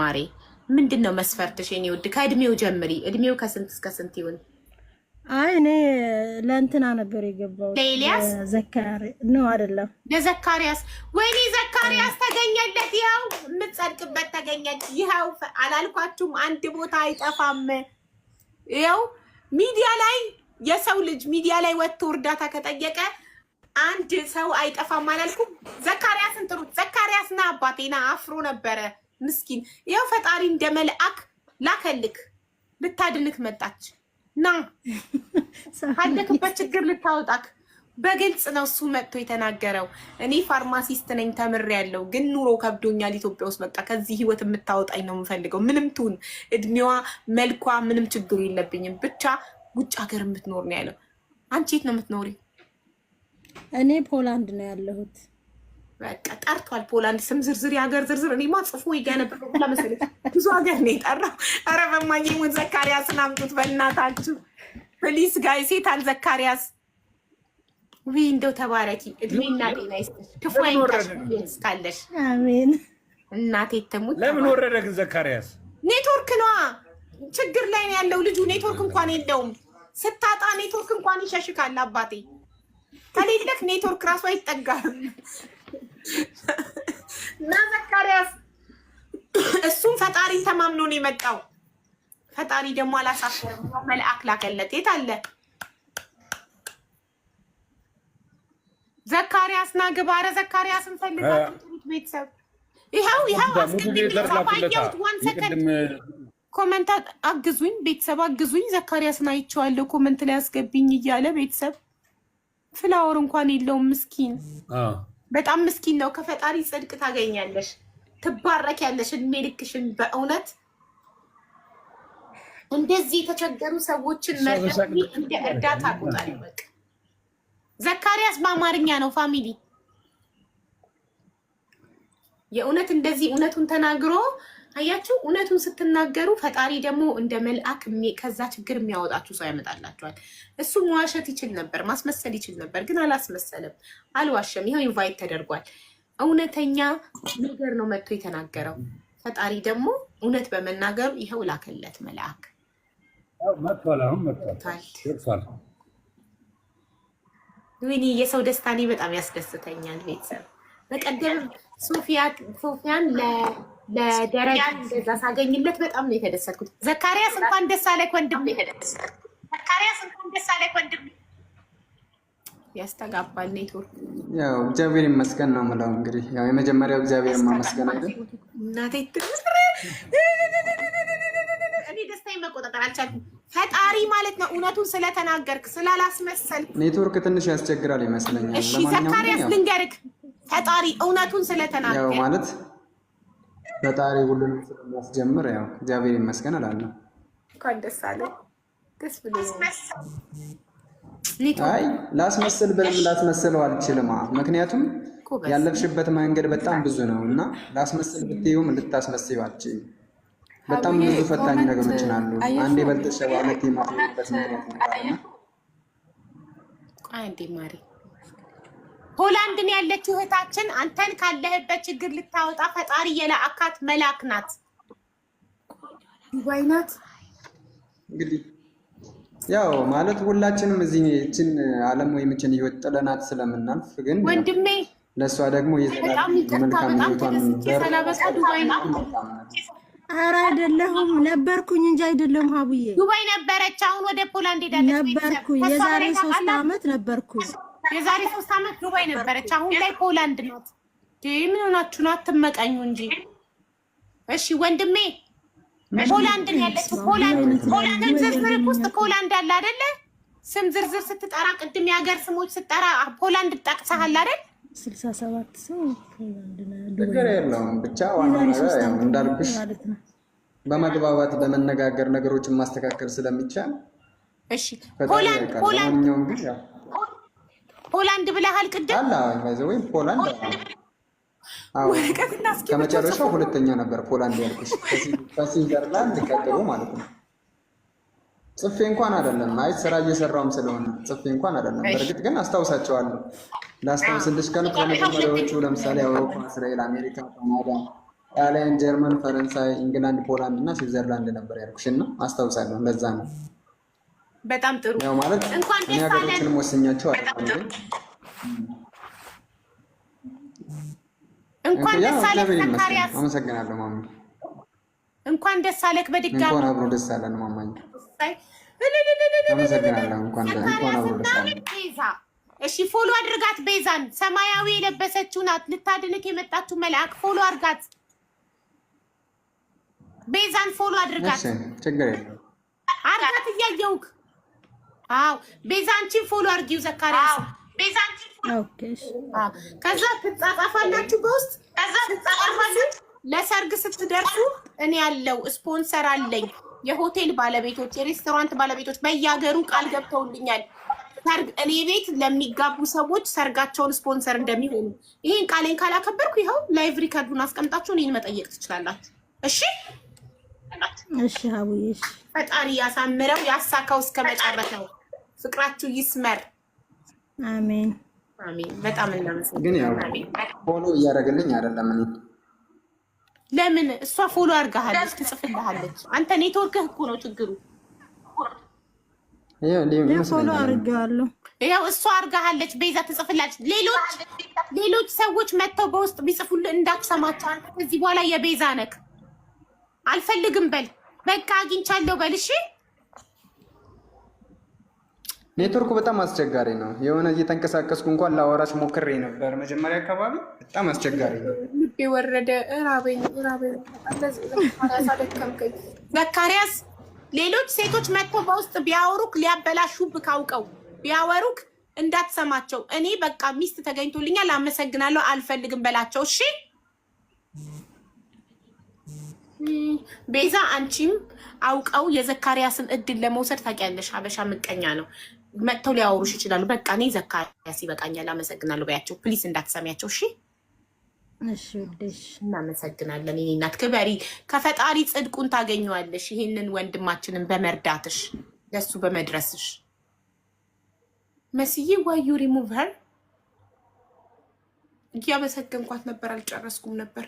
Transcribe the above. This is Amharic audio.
ማሬ ምንድነው መስፈርትሽ? የኔ ውድ ከእድሜው ጀምሪ። እድሜው ከስንት እስከ ስንት ይሁን? አይ እኔ ለእንትና ነበር የገባው ለኤልያስ ዘካሪ ነው አይደለም፣ ለዘካሪያስ። ወይኔ ዘካሪያስ ተገኘለት። ይኸው የምትጸድቅበት ተገኘች። ይኸው አላልኳችሁም? አንድ ቦታ አይጠፋም። ይኸው ሚዲያ ላይ የሰው ልጅ ሚዲያ ላይ ወጥቶ እርዳታ ከጠየቀ አንድ ሰው አይጠፋም አላልኩም? ዘካሪያስን ጥሩት። ዘካሪያስ ና አባቴና አፍሮ ነበረ ምስኪን። ይኸው ፈጣሪ እንደ መልአክ ላከልክ፣ ልታድንክ መጣች። ና ካለክበት ችግር ልታወጣክ። በግልጽ ነው እሱ መጥቶ የተናገረው። እኔ ፋርማሲስት ነኝ ተምሬያለሁ፣ ግን ኑሮ ከብዶኛል ኢትዮጵያ ውስጥ። በቃ ከዚህ ህይወት የምታወጣኝ ነው የምፈልገው። ምንም ትሁን እድሜዋ መልኳ፣ ምንም ችግሩ የለብኝም። ብቻ ውጭ ሀገር የምትኖር ነው ያለው። አንቺ የት ነው የምትኖሪ? እኔ ፖላንድ ነው ያለሁት። በቃ ጠርቷል። ፖላንድ ስም ዝርዝር፣ የሀገር ዝርዝር እኔማ ጽፎ ይገነብር ለመሰለኝ ብዙ ሀገር ነው የጠራው። ኧረ በማየሙን ዘካሪያስን አምጡት በእናታችሁ ፕሊስ ጋይ። ሴታን ዘካሪያስ ውይ እንደው ተባረኪ፣ እድሜና ጤና ይስጥሽ፣ ክፉ አይንካሽ እስካለሽ። አሜን። እናቴ ተሙት። ለምን ወረደ ግን ዘካሪያስ? ኔትወርክ ነዋ፣ ችግር ላይ ነው ያለው ልጁ። ኔትወርክ እንኳን የለውም። ስታጣ ኔትወርክ እንኳን ይሸሽካል አባቴ። ከሌለክ ኔትወርክ ራሱ አይጠጋም። እና ዘካሪያስ እሱም ፈጣሪን ተማምኖ ነው የመጣው። ፈጣሪ ደግሞ አላሳፈረም፣ መልአክ ላከለት። የት አለ ዘካሪያስ? ና ግባ። ኧረ ዘካሪያስን ፈልጋችሁ ቤተሰብ። ይኸው አስገቢኝ። ዋን ሰከንድ ኮመንት አግዙኝ ቤተሰብ፣ አግዙኝ። ዘካሪያስን አይቼዋለሁ ኮመንት ላይ አስገቢኝ እያለ ቤተሰብ። ፍላወር እንኳን የለውም ምስኪን፣ በጣም ምስኪን ነው። ከፈጣሪ ጽድቅ ታገኛለሽ፣ ትባረኪያለሽ እድሜ ልክሽን። በእውነት እንደዚህ የተቸገሩ ሰዎችን መርዳት እንደ እርዳታ ቆጣሪ። በቃ ዘካሪያስ በአማርኛ ነው ፋሚሊ። የእውነት እንደዚህ እውነቱን ተናግሮ አያችሁ። እውነቱን ስትናገሩ ፈጣሪ ደግሞ እንደ መልአክ ከዛ ችግር የሚያወጣችሁ ሰው ያመጣላችኋል። እሱ መዋሸት ይችል ነበር፣ ማስመሰል ይችል ነበር፣ ግን አላስመሰለም፣ አልዋሸም። ይኸው ኢንቫይት ተደርጓል። እውነተኛ ነገር ነው መጥቶ የተናገረው። ፈጣሪ ደግሞ እውነት በመናገሩ ይኸው ላከለት መልአክ። መጥቷል፣ አሁን መጥቷል። ወይኔ የሰው ደስታ እኔ በጣም ያስደስተኛል ቤተሰብ። በቀደም ሶፊያን ለደረጃ እንደዛ ሳገኝለት በጣም ነው የተደሰትኩት። ዘካሪያስ እንኳን ደስ አለህ ወንድሜ። ዘካሪያስ እንኳን ደስ አለህ ወንድሜ። ያስተጋባል ኔትወርክ። ያው እግዚአብሔር ይመስገን ነው የምለው። እንግዲህ ያው የመጀመሪያው እግዚአብሔር ማመስገን አይደል? እናቴ እኔ ደስታዬን መቆጣጠር አልቻልኩም። ፈጣሪ ማለት ነው እውነቱን ስለተናገርክ ስላላስመሰልክ። ኔትወርክ ትንሽ ያስቸግራል ይመስለኛል። እሺ ዘካሪያስ ልንገርክ፣ ፈጣሪ እውነቱን ስለተናገርክ ያው ማለት ፈጣሪ ሁሉንም ስለሚያስጀምር ያው እግዚአብሔር ይመስገን እላለሁ። እንኳን ደስ አለህ። ደስ ብሎኛል። አይ ላስመስል ብለም ላስመስለው አልችልም። ምክንያቱም ያለፍሽበት መንገድ በጣም ብዙ ነው እና ላስመስል ብትይውም ልታስመስይው አልችልም። በጣም ብዙ ፈታኝ ነገሮችን አሉ። አንዴ በልተሸባ ሁለቴ ማፍለበት ምክንያት ነው። አንዴ ማሪ ሆላንድን ያለችው እህታችን አንተን ካለህበት ችግር ልታወጣ ፈጣሪ የላአካት መልአክ ናት። ዱባይ ናት። እንግዲህ ያው ማለት ሁላችንም እዚህ እችን ዓለም ወይም እችን ህይወት ጥለናት ስለምናልፍ ግን ወንድሜ ለእሷ ደግሞ የዘላለም መልካም ህይወቷን ሰላበቃ ዱባይ ናት። ኧረ አይደለሁም ነበርኩኝ እንጂ አይደለም። ሀቡዬ ዱባይ ነበረች፣ አሁን ወደ ፖላንድ ሄዳለች። ነበርኩኝ የዛሬ 3 ዓመት ነበርኩኝ። የዛሬ 3 ዓመት ዱባይ ነበረች፣ አሁን ላይ ፖላንድ ናት። ምን ሆናችሁ ነው? አትመቀኙ እንጂ እሺ ወንድሜ። ፖላንድ ያለችው ፖላንድ ዝርዝር ውስጥ ፖላንድ አለ አይደለ? ስም ዝርዝር ስትጠራ ቅድም የሀገር ስሞች ስትጠራ ፖላንድ ጠቅሰሃል አይደል? 67 ሰው ፖላንድ ነው። ነገር የለውም ብቻ ዋናው ነገር ያው እንዳልኩሽ በመግባባት በመነጋገር ነገሮችን ማስተካከል ስለሚቻል እሺ። ፖላንድ ብለሃል ቅድም አላ ወይ ፖላንድ ከመጨረሻው ሁለተኛ ነበር ፖላንድ ያልኩሽ። ከስዊዘርላንድ ቀጥሎ ማለት ነው። ጽፌ እንኳን አይደለም። አይ ስራ እየሰራውም ስለሆነ ጽፌ እንኳን አይደለም። በእርግጥ ግን አስታውሳቸዋለሁ። ላስታውስልሽ ከመጀመሪያዎቹ ለምሳሌ አውሮፓ፣ እስራኤል፣ አሜሪካ፣ ካናዳ ጣሊያን፣ ጀርመን፣ ፈረንሳይ፣ ኢንግላንድ፣ ፖላንድ እና ስዊዘርላንድ ነበር ያልኩሽና አስታውሳለሁ። ለዛ ነው። በጣም ጥሩ። ያው ማለት እንኳን እኔ ሀገሮችን ወስኛቸው እንኳን ደስ አለህ ዘካሪያስ። አመሰግናለሁ ማማ። እንኳን ደስ አለህ በድጋሚ። እንኳን አብሮ ደስ አለን ማማዬ። አመሰግናለሁ። እንኳን አብሮ ደስ አለን። ቤዛ እሺ፣ ፎሎ አድርጋት ቤዛን። ሰማያዊ የለበሰችው ናት ልታድንክ የመጣችው መልአክ። ፎሎ አድርጋት ቤዛን፣ ፎሎ አድርጋት። እሺ፣ ችግር የለም አድርጋት እያየሁክ። አዎ ቤዛ አንቺን ፎሎ አድርጊው ዘካሪያስ። ቤዛ አንቺን ፎሎ ኦኬ። ከዛ ትጻጻፋላችሁ በውስጥ። ከዛ ትጻጻፋላችሁ። ለሰርግ ስትደርሱ እኔ ያለው ስፖንሰር አለኝ። የሆቴል ባለቤቶች፣ የሬስቶራንት ባለቤቶች በየሀገሩ ቃል ገብተውልኛል ሰርግ እኔ ቤት ለሚጋቡ ሰዎች ሰርጋቸውን ስፖንሰር እንደሚሆኑ። ይሄን ቃሌን ካላከበርኩ ይኸው ላይቭ ሪከርዱን አስቀምጣችሁ እኔን መጠየቅ ትችላላችሁ። እሺ እሺ ሀቡዬ። እሺ ፈጣሪ ያሳምረው ያሳካው እስከ መጨረሻው። ፍቅራችሁ ይስመር። አሜን አሜን። በጣም እናመሰግናለን። ግን ያው ፎሎ እያደረገልኝ አይደለም። እኔ ለምን እሷ ፎሎ አድርጋሃለች፣ ትጽፍልሃለች። አንተ ኔትወርክህ እኮ ነው ችግሩ። ፎሎ አድርጌዋለሁ። ይኸው እሷ አድርጋሃለች፣ ቤዛ ትጽፍላለች። ሌሎች ሰዎች መጥተው በውስጥ ቢጽፉልህ እንዳትሰማቸው። አንተ ከዚህ በኋላ የቤዛ ነክ አልፈልግም በል፣ በቃ አግኝቻለሁ በል። እሺ ኔትወርኩ በጣም አስቸጋሪ ነው። የሆነ እየተንቀሳቀስኩ እንኳን ላወራሽ ሞክሬ ነበር መጀመሪያ አካባቢ፣ በጣም አስቸጋሪ ነው። ልቤ ወረደ። እራበኝ። ዘካሪያስ ሌሎች ሴቶች መጥተው በውስጥ ቢያወሩክ ሊያበላሹብህ ካውቀው ቢያወሩክ እንዳትሰማቸው። እኔ በቃ ሚስት ተገኝቶልኛል አመሰግናለሁ አልፈልግም በላቸው። እሺ ቤዛ አንቺም አውቀው የዘካሪያስን እድል ለመውሰድ ታውቂያለሽ። ሀበሻ ምቀኛ ነው። መጥተው ሊያወሩሽ ይችላሉ። በቃ እኔ ዘካሪያስ ይበቃኛል አመሰግናለሁ በያቸው። ፕሊስ እንዳትሰሚያቸው። እሺ እሺ ወደሽ እናመሰግናለን። የኔ እናት ክበሪ። ከፈጣሪ ጽድቁን ታገኘዋለሽ። ይሄንን ወንድማችንን በመርዳትሽ ለሱ በመድረስሽ። መስዬ ዋዩ ሪሙቭ ሄር እያመሰገንኳት ነበር፣ አልጨረስኩም ነበር።